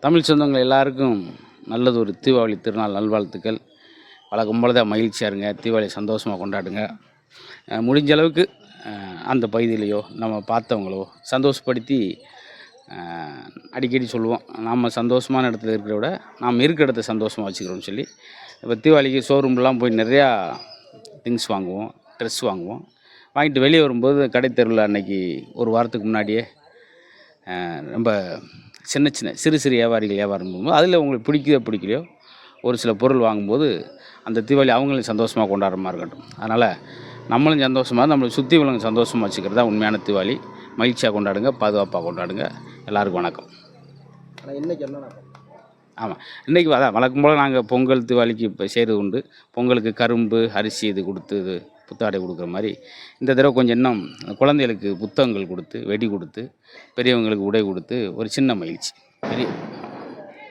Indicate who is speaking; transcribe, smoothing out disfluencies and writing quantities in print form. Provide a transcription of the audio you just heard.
Speaker 1: தமிழ் சொந்தங்கள் எல்லாருக்கும் நல்லது ஒரு தீபாவளி திருநாள் நல்வாழ்த்துக்கள். வழக்கம் போல தான் மகிழ்ச்சியாக இருங்க, தீபாவளி சந்தோஷமாக கொண்டாடுங்க. முடிஞ்ச அளவுக்கு அந்த பகுதியிலையோ நம்ம பார்த்தவங்களோ சந்தோஷப்படுத்தி அடிக்கடி சொல்லுவோம், நாம் சந்தோஷமான இடத்துல இருக்கிறத விட நாம் இருக்கிற இடத்த சந்தோஷமாக வச்சுக்கிறோம்னு சொல்லி. இப்போ தீபாவளிக்கு ஷோரூம்லாம் போய் நிறையா திங்ஸ் வாங்குவோம், ட்ரெஸ் வாங்குவோம். வாங்கிட்டு வெளியே வரும்போது கடை தெருவில் அன்னைக்கு ஒரு வாரத்துக்கு முன்னாடியே ரொம்ப சின்ன சிறு வியாபாரிகள் வியாபாரம் பண்ணும்போது அதில் உங்களுக்கு பிடிக்கலையோ ஒரு சில பொருள் வாங்கும்போது அந்த தீபாவளி அவங்களும் சந்தோஷமாக கொண்டாடுற மாதிரி இருக்கட்டும். அதனால் நம்மளும் சந்தோஷமாக நம்மளை சுற்றி உள்ளவங்க சந்தோஷமாக வச்சுக்கிறது தான் உண்மையான தீபாவளி. மகிழ்ச்சியாக கொண்டாடுங்க, பாதுகாப்பாக கொண்டாடுங்க. எல்லாருக்கும் வணக்கம். ஆமாம், இன்றைக்கி அதான் வழக்கம் போல் நாங்கள் பொங்கல் தீபாவளிக்கு இப்போ செய்கிறது உண்டு. பொங்கலுக்கு கரும்பு அரிசி இது கொடுத்து இது புத்தாடை கொடுக்குற மாதிரி இந்த தடவை கொஞ்சம் இன்னும் குழந்தைகளுக்கு புத்தகங்கள் கொடுத்து வெடி கொடுத்து பெரியவங்களுக்கு உடை கொடுத்து ஒரு சின்ன மகிழ்ச்சி.